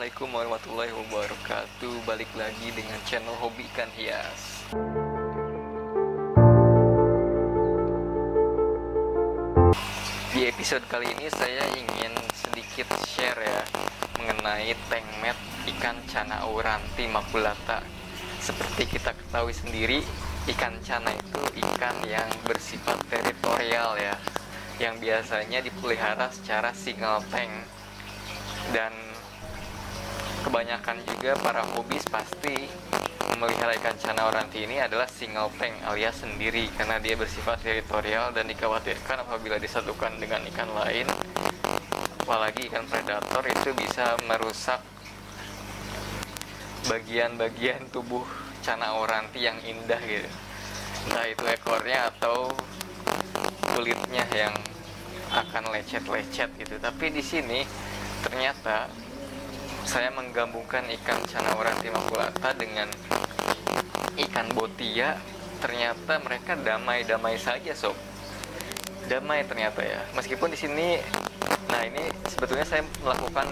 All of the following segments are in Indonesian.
Assalamualaikum warahmatullahi wabarakatuh. Balik lagi dengan channel Hobi Ikan Hias. Di episode kali ini saya ingin sedikit share ya mengenai tank mat ikan cana auranti maculata. Seperti kita ketahui sendiri, ikan cana itu ikan yang bersifat teritorial ya, yang biasanya dipelihara secara single tank. Dan kebanyakan juga para hobis pasti memelihara ikan cana auranti ini adalah single tank alias sendiri, karena dia bersifat teritorial dan dikhawatirkan apabila disatukan dengan ikan lain, apalagi ikan predator, itu bisa merusak bagian-bagian tubuh cana auranti yang indah gitu, entah itu ekornya atau kulitnya yang akan lecet-lecet gitu. Tapi di sini ternyata saya menggabungkan ikan cana auranti maculata dengan ikan botia. Ternyata mereka damai-damai saja sob, damai ternyata ya. Meskipun di sini, nah ini sebetulnya saya melakukan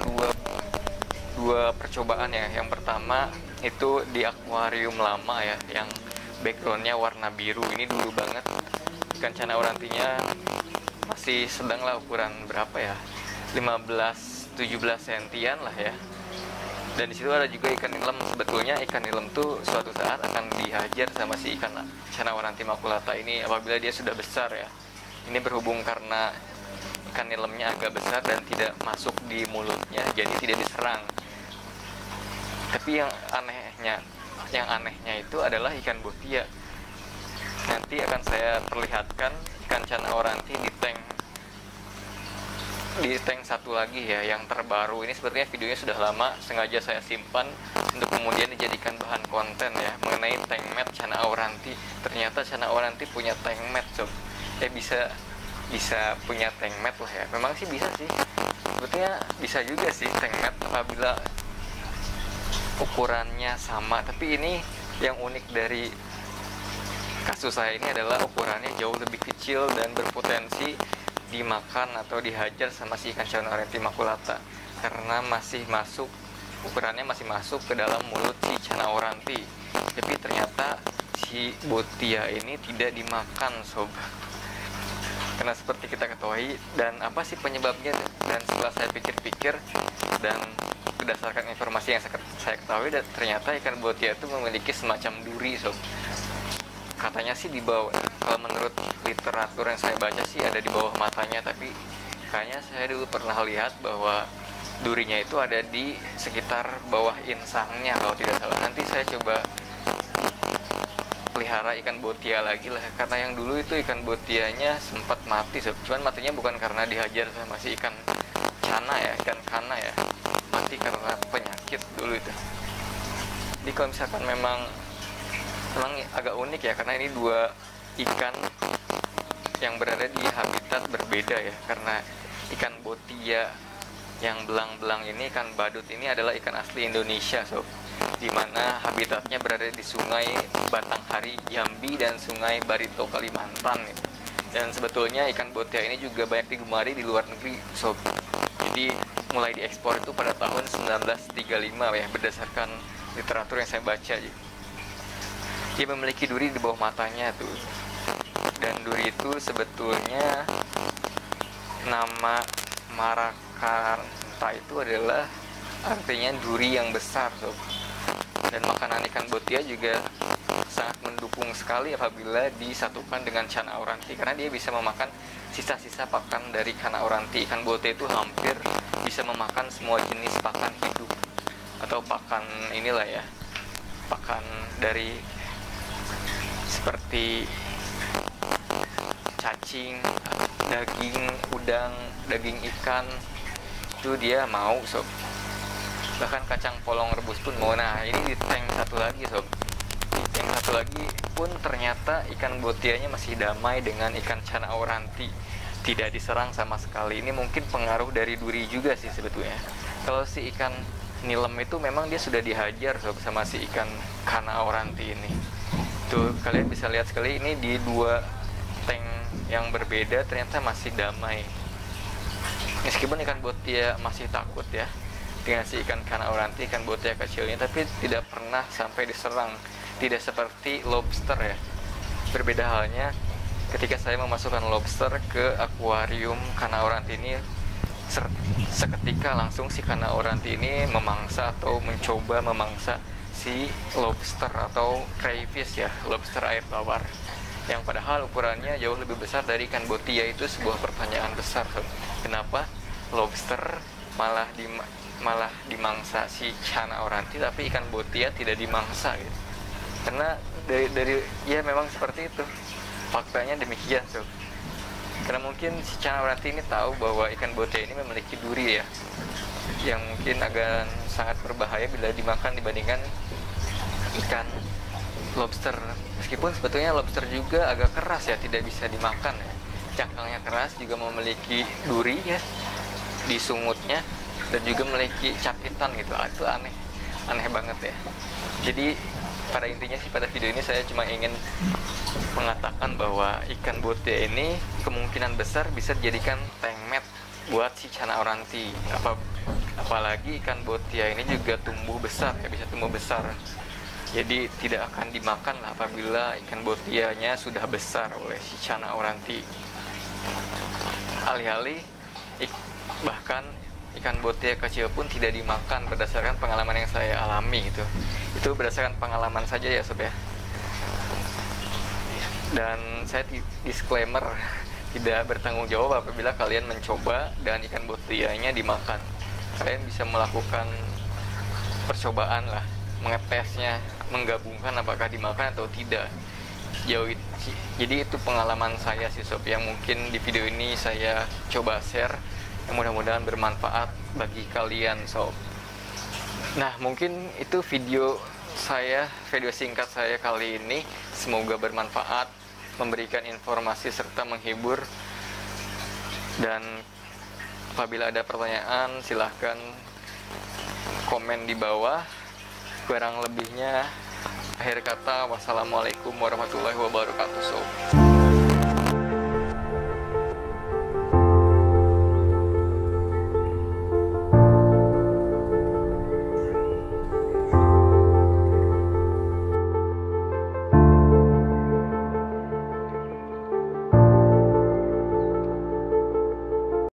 dua percobaan ya. Yang pertama itu di akuarium lama ya, yang backgroundnya warna biru. Ini dulu banget, ikan cana aurantinya masih sedang lah, ukuran berapa ya, 15-17 sentian lah ya. Dan disitu ada juga ikan nilem. Sebetulnya ikan nilem tuh suatu saat akan dihajar sama si ikan cana auranti maculata ini apabila dia sudah besar ya. Ini berhubung karena ikan nilemnya agak besar dan tidak masuk di mulutnya, jadi tidak diserang. Tapi yang anehnya itu adalah ikan botia. Nanti akan saya perlihatkan ikan cana auranti di tank satu lagi ya, yang terbaru. Ini sepertinya videonya sudah lama, sengaja saya simpan untuk kemudian dijadikan bahan konten ya, mengenai tank mat cana auranti. Ternyata cana auranti punya tank mat sob. Bisa punya tank mat lah ya. Memang sih bisa sih, sebetulnya bisa juga sih tank mat apabila ukurannya sama. Tapi ini yang unik dari kasus saya ini adalah ukurannya jauh lebih kecil dan berpotensi dimakan atau dihajar sama si ikan cana auranti maculata, karena ukurannya masih masuk ke dalam mulut si cana auranti. Tapi ternyata si botia ini tidak dimakan sob, karena seperti kita ketahui. Dan apa sih penyebabnya? Dan setelah saya pikir-pikir dan berdasarkan informasi yang saya ketahui, dan ternyata ikan botia itu memiliki semacam duri sob. Katanya sih di bawah, kalau menurut literatur yang saya baca sih ada di bawah matanya, tapi kayaknya saya dulu pernah lihat bahwa durinya itu ada di sekitar bawah insangnya kalau tidak salah. Nanti saya coba pelihara ikan botia lagi lah, karena yang dulu itu ikan botianya sempat mati sob. Cuman matinya bukan karena dihajar sama si ikan cana ya, ikan kana ya, mati karena penyakit dulu itu. Jadi kalau misalkan memang agak unik ya, karena ini dua ikan yang berada di habitat berbeda ya. Karena ikan botia yang belang-belang ini, ikan badut ini adalah ikan asli Indonesia sob, dimana habitatnya berada di Sungai Batanghari Jambi dan Sungai Barito Kalimantan gitu. Dan sebetulnya ikan botia ini juga banyak digemari di luar negeri sob. Jadi mulai diekspor itu pada tahun 1935 ya, berdasarkan literatur yang saya baca. Dia memiliki duri di bawah matanya tuh. Dan duri itu sebetulnya, nama Marakanta itu adalah artinya duri yang besar sob. Dan makanan ikan botia juga sangat mendukung sekali apabila disatukan dengan cana auranti, karena dia bisa memakan sisa-sisa pakan dari cana auranti. Ikan botia itu hampir bisa memakan semua jenis pakan hidup atau pakan inilah ya, pakan dari seperti cacing, daging udang, daging ikan, itu dia mau sob. Bahkan kacang polong rebus pun mau. Nah ini di tank satu lagi sob, di tank satu lagi pun ternyata ikan botianya masih damai dengan ikan cana auranti, tidak diserang sama sekali. Ini mungkin pengaruh dari duri juga sih sebetulnya. Kalau si ikan nilem itu memang dia sudah dihajar sob sama si ikan cana auranti ini. Tuh kalian bisa lihat sekali, ini di dua tank yang berbeda ternyata masih damai. Meskipun ikan botia masih takut ya, dengan si ikan kana oranti, ikan botia kecilnya, tapi tidak pernah sampai diserang. Tidak seperti lobster ya. Berbeda halnya ketika saya memasukkan lobster ke akuarium kana oranti ini, seketika langsung si kana oranti ini memangsa atau mencoba memangsa si lobster atau crayfish ya, lobster air tawar, yang padahal ukurannya jauh lebih besar dari ikan botia. Itu sebuah pertanyaan besar, sob. Kenapa lobster malah dimangsa si kana oranti tapi ikan botia tidak dimangsa gitu? Karena dari ya memang seperti itu, faktanya demikian, sob. Karena mungkin si kana oranti ini tahu bahwa ikan botia ini memiliki duri ya, yang mungkin agak sangat berbahaya bila dimakan dibandingkan ikan lobster. Meskipun sebetulnya lobster juga agak keras ya, tidak bisa dimakan ya. Cangkangnya keras, juga memiliki duri ya di sungutnya, dan juga memiliki capitan gitu. Itu aneh banget ya. Jadi pada intinya sih, pada video ini saya cuma ingin mengatakan bahwa ikan botia ini kemungkinan besar bisa dijadikan tank mat buat si kana oranti. Apalagi ikan botia ini juga tumbuh besar ya, bisa tumbuh besar. Jadi tidak akan dimakan lah apabila ikan botianya sudah besar oleh si kana oranti. Alih-alih bahkan ikan botia kecil pun tidak dimakan, berdasarkan pengalaman yang saya alami gitu. Itu berdasarkan pengalaman saja ya, sob ya. Dan saya disclaimer, tidak bertanggung jawab apabila kalian mencoba dan ikan botianya dimakan. Kalian bisa melakukan percobaan lah, mengetesnya, menggabungkan apakah dimakan atau tidak. Jadi itu pengalaman saya sih, sob, yang mungkin di video ini saya coba share, yang mudah-mudahan bermanfaat bagi kalian, sob. Nah, mungkin itu video singkat saya kali ini. Semoga bermanfaat, memberikan informasi serta menghibur. Dan apabila ada pertanyaan, silahkan komen di bawah. Kurang lebihnya, akhir kata, wassalamualaikum warahmatullahi wabarakatuh, sob.